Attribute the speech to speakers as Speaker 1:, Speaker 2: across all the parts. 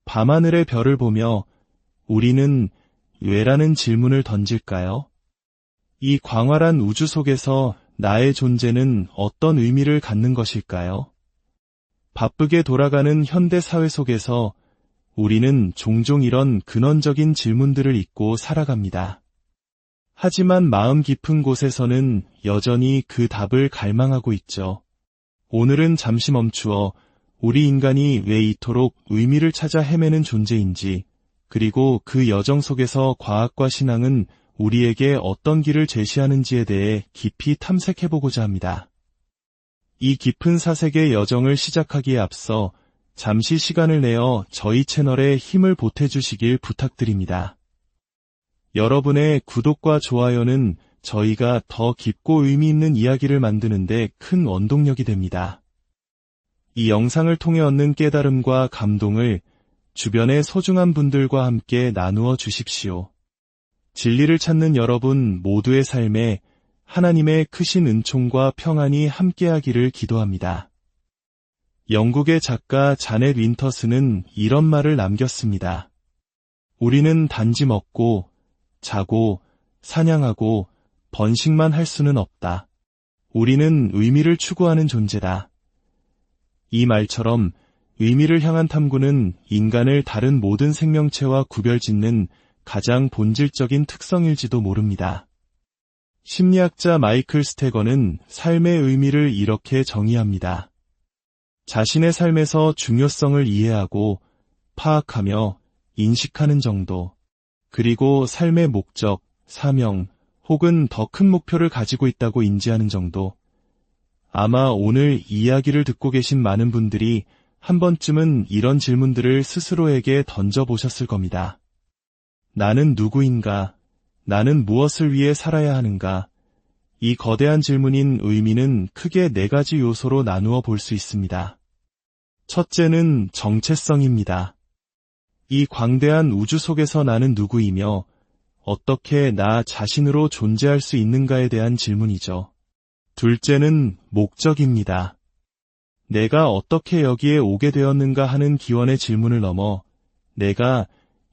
Speaker 1: 밤하늘의 별을 보며 우리는 왜라는 질문을 던질까요? 이 광활한 우주 속에서 나의 존재는 어떤 의미를 갖는 것일까요? 바쁘게 돌아가는 현대 사회 속에서 우리는 종종 이런 근원적인 질문들을 잊고 살아갑니다. 하지만 마음 깊은 곳에서는 여전히 그 답을 갈망하고 있죠. 오늘은 잠시 멈추어 우리 인간이 왜 이토록 의미를 찾아 헤매는 존재인지, 그리고 그 여정 속에서 과학과 신앙은 우리에게 어떤 길을 제시하는지에 대해 깊이 탐색해보고자 합니다. 이 깊은 사색의 여정을 시작하기에 앞서 잠시 시간을 내어 저희 채널에 힘을 보태주시길 부탁드립니다. 여러분의 구독과 좋아요는 저희가 더 깊고 의미 있는 이야기를 만드는 데 큰 원동력이 됩니다. 이 영상을 통해 얻는 깨달음과 감동을 주변의 소중한 분들과 함께 나누어 주십시오. 진리를 찾는 여러분 모두의 삶에 하나님의 크신 은총과 평안이 함께하기를 기도합니다. 영국의 작가 자넷 윈터스는 이런 말을 남겼습니다. 우리는 단지 먹고, 자고, 사냥하고, 번식만 할 수는 없다. 우리는 의미를 추구하는 존재다. 이 말처럼 의미를 향한 탐구는 인간을 다른 모든 생명체와 구별짓는 가장 본질적인 특성일지도 모릅니다. 심리학자 마이클 스테거는 삶의 의미를 이렇게 정의합니다. 자신의 삶에서 중요성을 이해하고 파악하며 인식하는 정도, 그리고 삶의 목적, 사명, 혹은 더 큰 목표를 가지고 있다고 인지하는 정도. 아마 오늘 이야기를 듣고 계신 많은 분들이 한 번쯤은 이런 질문들을 스스로에게 던져보셨을 겁니다. 나는 누구인가? 나는 무엇을 위해 살아야 하는가? 이 거대한 질문인 의미는 크게 4가지 요소로 나누어 볼 수 있습니다. 첫째는 정체성입니다. 이 광대한 우주 속에서 나는 누구이며 어떻게 나 자신으로 존재할 수 있는가에 대한 질문이죠. 둘째는 목적입니다. 내가 어떻게 여기에 오게 되었는가 하는 기원의 질문을 넘어 내가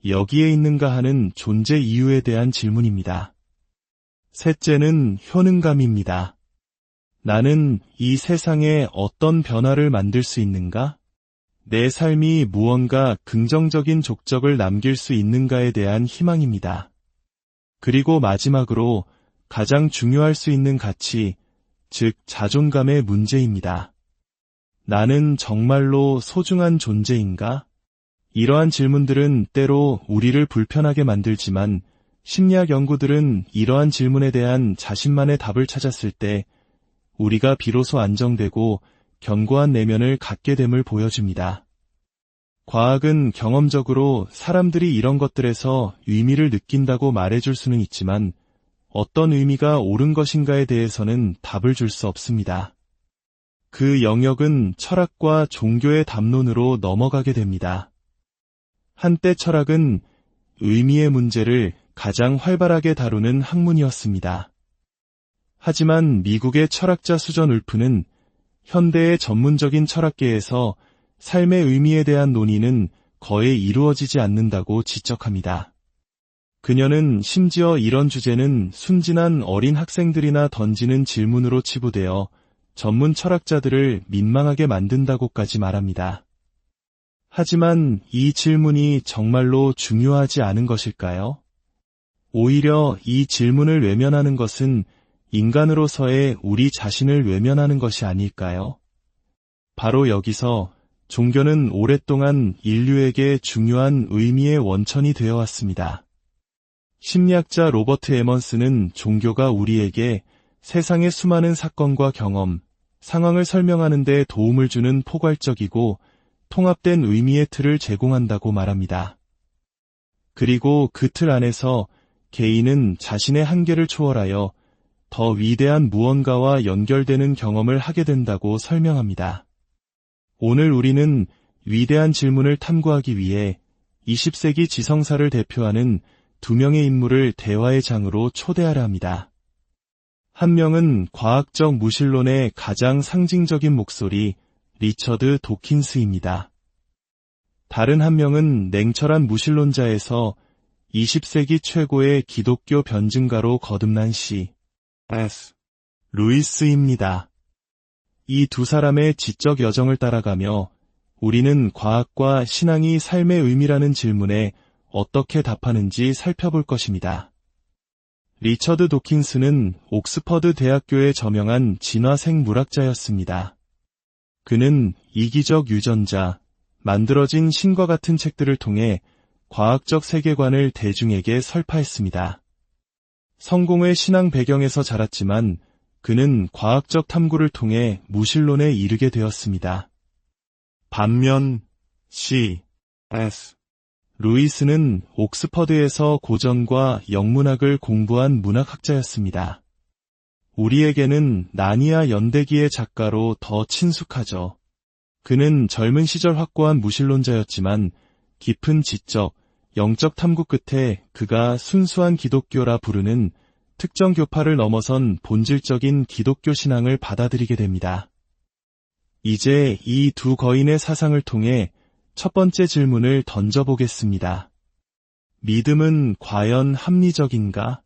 Speaker 1: 여기에 있는가 하는 존재 이유에 대한 질문입니다. 셋째는 효능감입니다. 나는 이 세상에 어떤 변화를 만들 수 있는가? 내 삶이 무언가 긍정적인 족적을 남길 수 있는가에 대한 희망입니다. 그리고 마지막으로 가장 중요할 수 있는 가치, 즉 자존감의 문제입니다. 나는 정말로 소중한 존재인가? 이러한 질문들은 때로 우리를 불편하게 만들지만 심리학 연구들은 이러한 질문에 대한 자신만의 답을 찾았을 때 우리가 비로소 안정되고 견고한 내면을 갖게 됨을 보여줍니다. 과학은 경험적으로 사람들이 이런 것들에서 의미를 느낀다고 말해줄 수는 있지만 어떤 의미가 옳은 것인가에 대해서는 답을 줄 수 없습니다. 그 영역은 철학과 종교의 담론으로 넘어가게 됩니다. 한때 철학은 의미의 문제를 가장 활발하게 다루는 학문이었습니다. 하지만 미국의 철학자 수전 울프는 현대의 전문적인 철학계에서 삶의 의미에 대한 논의는 거의 이루어지지 않는다고 지적합니다. 그녀는 심지어 이런 주제는 순진한 어린 학생들이나 던지는 질문으로 치부되어 전문 철학자들을 민망하게 만든다고까지 말합니다. 하지만 이 질문이 정말로 중요하지 않은 것일까요? 오히려 이 질문을 외면하는 것은 인간으로서의 우리 자신을 외면하는 것이 아닐까요? 바로 여기서 종교는 오랫동안 인류에게 중요한 의미의 원천이 되어 왔습니다. 심리학자 로버트 에먼스는 종교가 우리에게 세상의 수많은 사건과 경험, 상황을 설명하는 데 도움을 주는 포괄적이고 통합된 의미의 틀을 제공한다고 말합니다. 그리고 그 틀 안에서 개인은 자신의 한계를 초월하여 더 위대한 무언가와 연결되는 경험을 하게 된다고 설명합니다. 오늘 우리는 위대한 질문을 탐구하기 위해 20세기 지성사를 대표하는 2명의 인물을 대화의 장으로 초대하려 합니다. 한 명은 과학적 무신론의 가장 상징적인 목소리, 리처드 도킨스입니다. 다른 한 명은 냉철한 무신론자에서 20세기 최고의 기독교 변증가로 거듭난 C.S. 루이스입니다. 이 두 사람의 지적 여정을 따라가며 우리는 과학과 신앙이 삶의 의미라는 질문에 어떻게 답하는지 살펴볼 것입니다. 리처드 도킨스는 옥스퍼드 대학교에 저명한 진화생물학자였습니다. 그는 이기적 유전자, 만들어진 신과 같은 책들을 통해 과학적 세계관을 대중에게 설파했습니다. 성공의 신앙 배경에서 자랐지만 그는 과학적 탐구를 통해 무신론에 이르게 되었습니다. 반면 C.S. 루이스는 옥스퍼드에서 고전과 영문학을 공부한 문학학자였습니다. 우리에게는 나니아 연대기의 작가로 더 친숙하죠. 그는 젊은 시절 확고한 무신론자였지만 깊은 지적, 영적 탐구 끝에 그가 순수한 기독교라 부르는 특정 교파를 넘어선 본질적인 기독교 신앙을 받아들이게 됩니다. 이제 이 두 거인의 사상을 통해 첫 번째 질문을 던져보겠습니다. 믿음은 과연 합리적인가?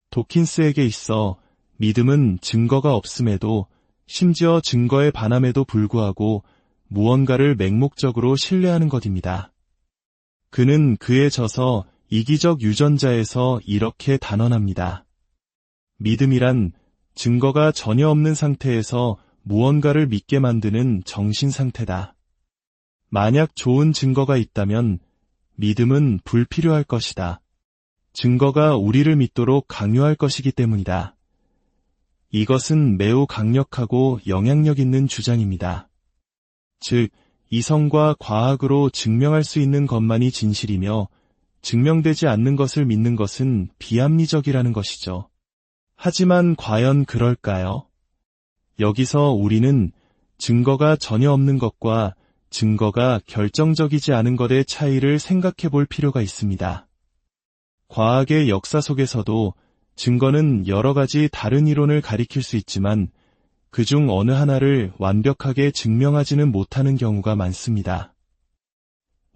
Speaker 1: 도킨스에게 있어 믿음은 증거가 없음에도 심지어 증거에 반함에도 불구하고 무언가를 맹목적으로 신뢰하는 것입니다. 그는 그에 져서 이기적 유전자에서 이렇게 단언합니다. 믿음이란 증거가 전혀 없는 상태에서 무언가를 믿게 만드는 정신 상태다. 만약 좋은 증거가 있다면 믿음은 불필요할 것이다. 증거가 우리를 믿도록 강요할 것이기 때문이다. 이것은 매우 강력하고 영향력 있는 주장입니다. 즉, 이성과 과학으로 증명할 수 있는 것만이 진실이며 증명되지 않는 것을 믿는 것은 비합리적이라는 것이죠. 하지만 과연 그럴까요? 여기서 우리는 증거가 전혀 없는 것과 증거가 결정적이지 않은 것의 차이를 생각해 볼 필요가 있습니다. 과학의 역사 속에서도 증거는 여러 가지 다른 이론을 가리킬 수 있지만 그중 어느 하나를 완벽하게 증명하지는 못하는 경우가 많습니다.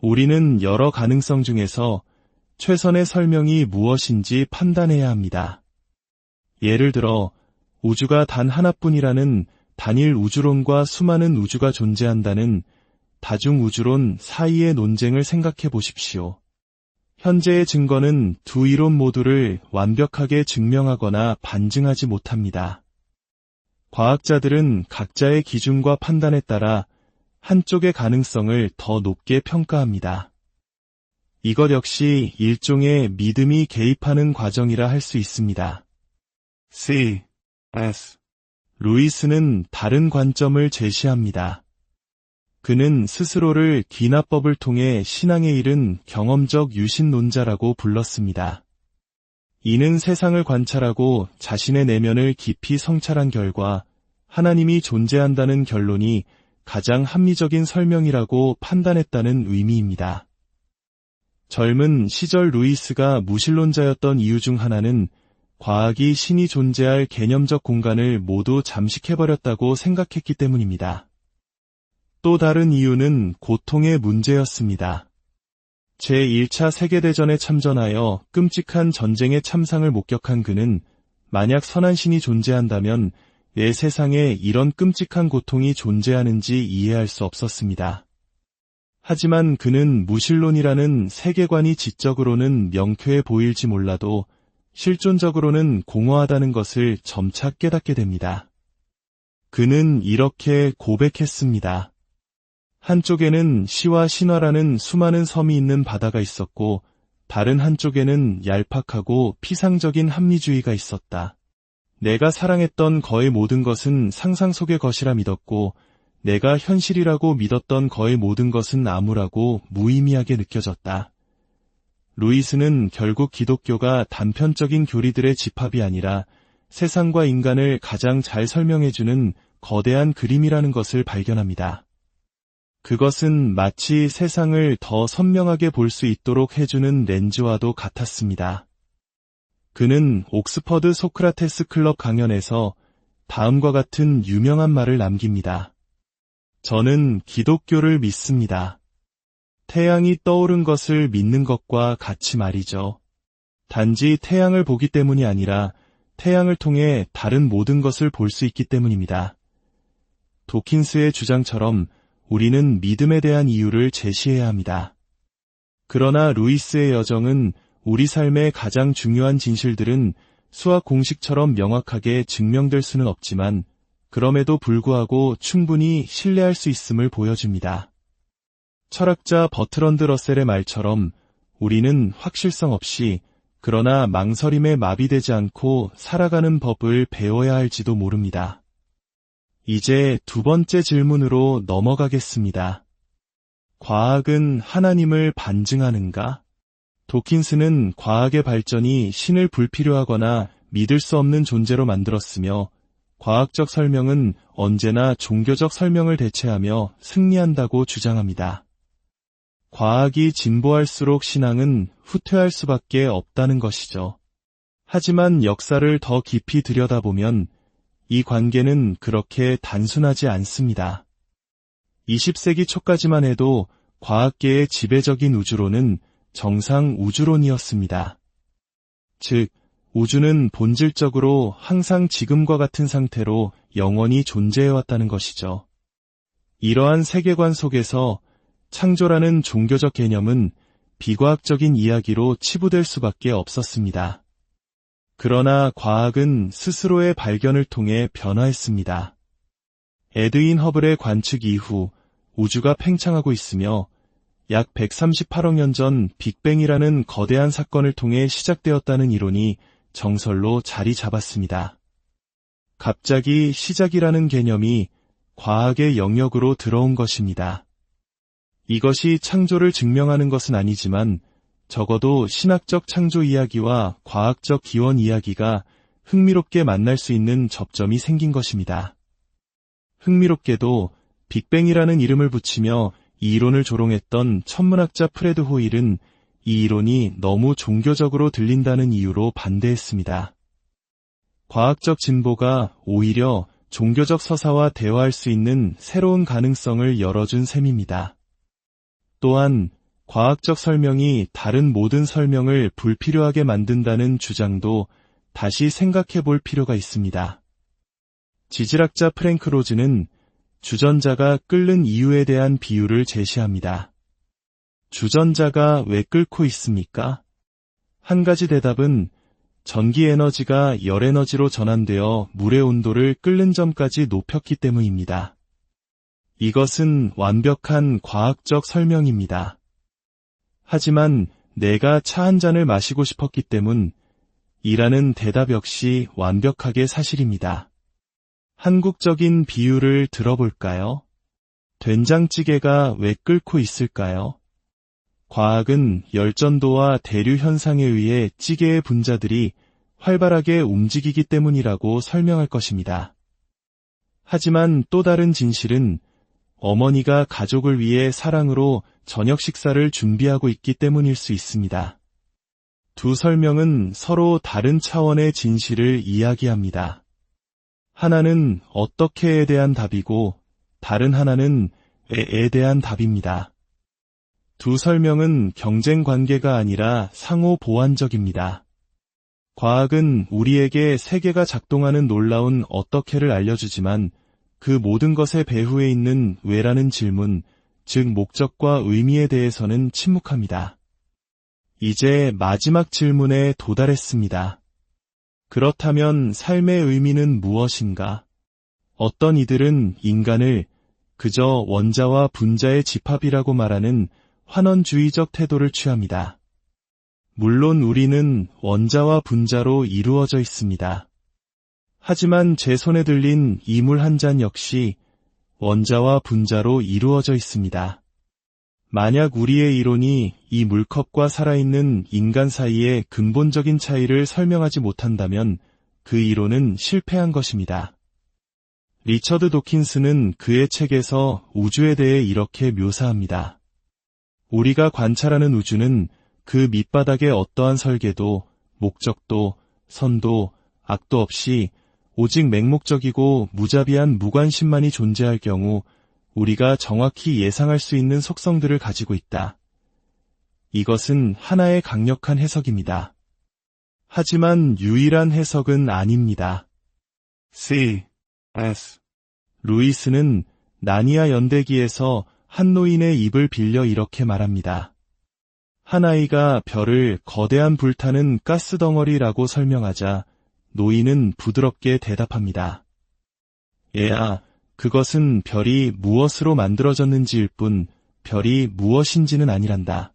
Speaker 1: 우리는 여러 가능성 중에서 최선의 설명이 무엇인지 판단해야 합니다. 예를 들어 우주가 단 하나뿐이라는 단일 우주론과 수많은 우주가 존재한다는 다중우주론 사이의 논쟁을 생각해 보십시오. 현재의 증거는 두 이론 모두를 완벽하게 증명하거나 반증하지 못합니다. 과학자들은 각자의 기준과 판단에 따라 한쪽의 가능성을 더 높게 평가합니다. 이것 역시 일종의 믿음이 개입하는 과정이라 할 수 있습니다. C.S. 루이스는 다른 관점을 제시합니다. 그는 스스로를 기나법을 통해 신앙에 이른 경험적 유신론자라고 불렀습니다. 이는 세상을 관찰하고 자신의 내면을 깊이 성찰한 결과 하나님이 존재한다는 결론이 가장 합리적인 설명이라고 판단했다는 의미입니다. 젊은 시절 루이스가 무신론자였던 이유 중 하나는 과학이 신이 존재할 개념적 공간을 모두 잠식해버렸다고 생각했기 때문입니다. 또 다른 이유는 고통의 문제였습니다. 제1차 세계대전에 참전하여 끔찍한 전쟁의 참상을 목격한 그는 만약 선한 신이 존재한다면 왜 세상에 이런 끔찍한 고통이 존재하는지 이해할 수 없었습니다. 하지만 그는 무신론이라는 세계관이 지적으로는 명쾌해 보일지 몰라도 실존적으로는 공허하다는 것을 점차 깨닫게 됩니다. 그는 이렇게 고백했습니다. 한쪽에는 시와 신화라는 수많은 섬이 있는 바다가 있었고 다른 한쪽에는 얄팍하고 피상적인 합리주의가 있었다. 내가 사랑했던 거의 모든 것은 상상 속의 것이라 믿었고 내가 현실이라고 믿었던 거의 모든 것은 암울하고 무의미하게 느껴졌다. 루이스는 결국 기독교가 단편적인 교리들의 집합이 아니라 세상과 인간을 가장 잘 설명해주는 거대한 그림이라는 것을 발견합니다. 그것은 마치 세상을 더 선명하게 볼 수 있도록 해주는 렌즈와도 같았습니다. 그는 옥스퍼드 소크라테스 클럽 강연에서 다음과 같은 유명한 말을 남깁니다. 저는 기독교를 믿습니다. 태양이 떠오른 것을 믿는 것과 같이 말이죠. 단지 태양을 보기 때문이 아니라 태양을 통해 다른 모든 것을 볼 수 있기 때문입니다. 도킨스의 주장처럼 우리는 믿음에 대한 이유를 제시해야 합니다. 그러나 루이스의 여정은 우리 삶의 가장 중요한 진실들은 수학 공식처럼 명확하게 증명될 수는 없지만 그럼에도 불구하고 충분히 신뢰할 수 있음을 보여줍니다. 철학자 버트런드 러셀의 말처럼 우리는 확실성 없이 그러나 망설임에 마비되지 않고 살아가는 법을 배워야 할지도 모릅니다. 이제 두 번째 질문으로 넘어가겠습니다. 과학은 하나님을 반증하는가? 도킨스는 과학의 발전이 신을 불필요하거나 믿을 수 없는 존재로 만들었으며 과학적 설명은 언제나 종교적 설명을 대체하며 승리한다고 주장합니다. 과학이 진보할수록 신앙은 후퇴할 수밖에 없다는 것이죠. 하지만 역사를 더 깊이 들여다보면 이 관계는 그렇게 단순하지 않습니다. 20세기 초까지만 해도 과학계의 지배적인 우주론은 정상 우주론이었습니다. 즉, 우주는 본질적으로 항상 지금과 같은 상태로 영원히 존재해왔다는 것이죠. 이러한 세계관 속에서 창조라는 종교적 개념은 비과학적인 이야기로 치부될 수밖에 없었습니다. 그러나 과학은 스스로의 발견을 통해 변화했습니다. 에드윈 허블의 관측 이후 우주가 팽창하고 있으며 약 138억 년 전 빅뱅이라는 거대한 사건을 통해 시작되었다는 이론이 정설로 자리 잡았습니다. 갑자기 시작이라는 개념이 과학의 영역으로 들어온 것입니다. 이것이 창조를 증명하는 것은 아니지만 적어도 신학적 창조 이야기와 과학적 기원 이야기가 흥미롭게 만날 수 있는 접점이 생긴 것입니다. 흥미롭게도 빅뱅이라는 이름을 붙이며 이 이론을 조롱했던 천문학자 프레드 호일은 이 이론이 너무 종교적으로 들린다는 이유로 반대했습니다. 과학적 진보가 오히려 종교적 서사와 대화할 수 있는 새로운 가능성을 열어준 셈입니다. 또한 과학적 설명이 다른 모든 설명을 불필요하게 만든다는 주장도 다시 생각해 볼 필요가 있습니다. 지질학자 프랭크 로즈는 주전자가 끓는 이유에 대한 비유를 제시합니다. 주전자가 왜 끓고 있습니까? 한 가지 대답은 전기 에너지가 열 에너지로 전환되어 물의 온도를 끓는 점까지 높였기 때문입니다. 이것은 완벽한 과학적 설명입니다. 하지만 내가 차 한 잔을 마시고 싶었기 때문이라는 대답 역시 완벽하게 사실입니다. 한국적인 비유를 들어볼까요? 된장찌개가 왜 끓고 있을까요? 과학은 열전도와 대류 현상에 의해 찌개의 분자들이 활발하게 움직이기 때문이라고 설명할 것입니다. 하지만 또 다른 진실은 어머니가 가족을 위해 사랑으로 저녁 식사를 준비하고 있기 때문일 수 있습니다. 두 설명은 서로 다른 차원의 진실을 이야기합니다. 하나는 어떻게에 대한 답이고 다른 하나는 왜에 대한 답입니다. 두 설명은 경쟁 관계가 아니라 상호 보완적입니다. 과학은 우리에게 세계가 작동하는 놀라운 어떻게를 알려주지만 그 모든 것의 배후에 있는 왜라는 질문, 즉 목적과 의미에 대해서는 침묵합니다. 이제 마지막 질문에 도달했습니다. 그렇다면 삶의 의미는 무엇인가? 어떤 이들은 인간을 그저 원자와 분자의 집합이라고 말하는 환원주의적 태도를 취합니다. 물론 우리는 원자와 분자로 이루어져 있습니다. 하지만 제 손에 들린 이 물 한 잔 역시 원자와 분자로 이루어져 있습니다. 만약 우리의 이론이 이 물컵과 살아있는 인간 사이의 근본적인 차이를 설명하지 못한다면 그 이론은 실패한 것입니다. 리처드 도킨스는 그의 책에서 우주에 대해 이렇게 묘사합니다. 우리가 관찰하는 우주는 그 밑바닥에 어떠한 설계도, 목적도, 선도, 악도 없이 오직 맹목적이고 무자비한 무관심만이 존재할 경우 우리가 정확히 예상할 수 있는 속성들을 가지고 있다. 이것은 하나의 강력한 해석입니다. 하지만 유일한 해석은 아닙니다. C.S. 루이스는 나니아 연대기에서 한 노인의 입을 빌려 이렇게 말합니다. 한 아이가 별을 거대한 불타는 가스덩어리라고 설명하자 노인은 부드럽게 대답합니다. 얘야, 그것은 별이 무엇으로 만들어졌는지일 뿐 별이 무엇인지는 아니란다.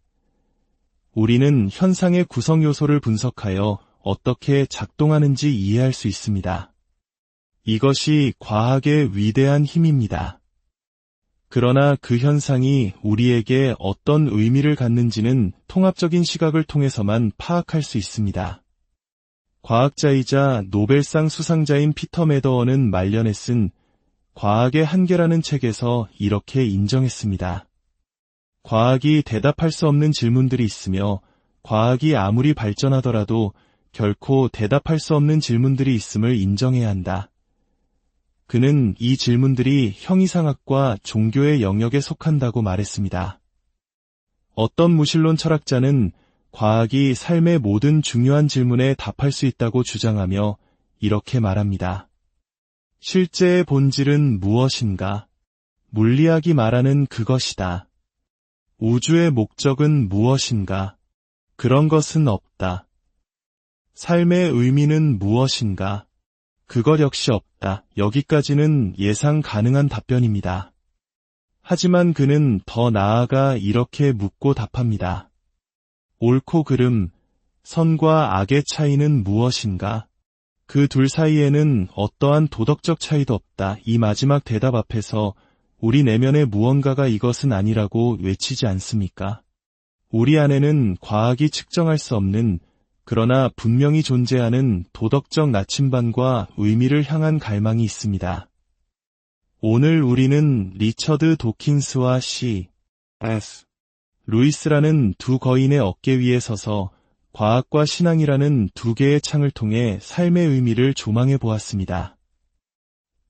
Speaker 1: 우리는 현상의 구성 요소를 분석하여 어떻게 작동하는지 이해할 수 있습니다. 이것이 과학의 위대한 힘입니다. 그러나 그 현상이 우리에게 어떤 의미를 갖는지는 통합적인 시각을 통해서만 파악할 수 있습니다. 과학자이자 노벨상 수상자인 피터 매더원은 말년에 쓴 과학의 한계라는 책에서 이렇게 인정했습니다. 과학이 대답할 수 없는 질문들이 있으며 과학이 아무리 발전하더라도 결코 대답할 수 없는 질문들이 있음을 인정해야 한다. 그는 이 질문들이 형이상학과 종교의 영역에 속한다고 말했습니다. 어떤 무신론 철학자는 과학이 삶의 모든 중요한 질문에 답할 수 있다고 주장하며 이렇게 말합니다. 실제의 본질은 무엇인가? 물리학이 말하는 그것이다. 우주의 목적은 무엇인가? 그런 것은 없다. 삶의 의미는 무엇인가? 그것 역시 없다. 여기까지는 예상 가능한 답변입니다. 하지만 그는 더 나아가 이렇게 묻고 답합니다. 옳고 그름, 선과 악의 차이는 무엇인가? 그 둘 사이에는 어떠한 도덕적 차이도 없다. 이 마지막 대답 앞에서 우리 내면의 무언가가 이것은 아니라고 외치지 않습니까? 우리 안에는 과학이 측정할 수 없는 그러나 분명히 존재하는 도덕적 나침반과 의미를 향한 갈망이 있습니다. 오늘 우리는 리처드 도킨스와 C.S. 루이스라는 두 거인의 어깨 위에 서서 과학과 신앙이라는 두 개의 창을 통해 삶의 의미를 조망해 보았습니다.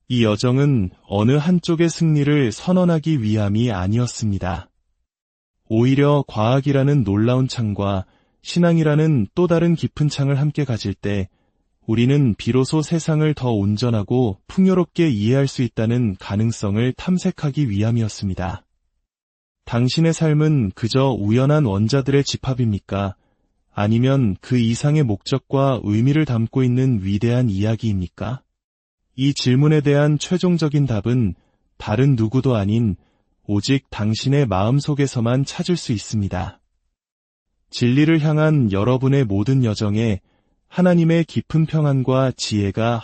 Speaker 1: 이 여정은 어느 한쪽의 승리를 선언하기 위함이 아니었습니다. 오히려 과학이라는 놀라운 창과 신앙이라는 또 다른 깊은 창을 함께 가질 때 우리는 비로소 세상을 더 온전하고 풍요롭게 이해할 수 있다는 가능성을 탐색하기 위함이었습니다. 당신의 삶은 그저 우연한 원자들의 집합입니까? 아니면 그 이상의 목적과 의미를 담고 있는 위대한 이야기입니까? 이 질문에 대한 최종적인 답은 다른 누구도 아닌 오직 당신의 마음속에서만 찾을 수 있습니다. 진리를 향한 여러분의 모든 여정에 하나님의 깊은 평안과 지혜가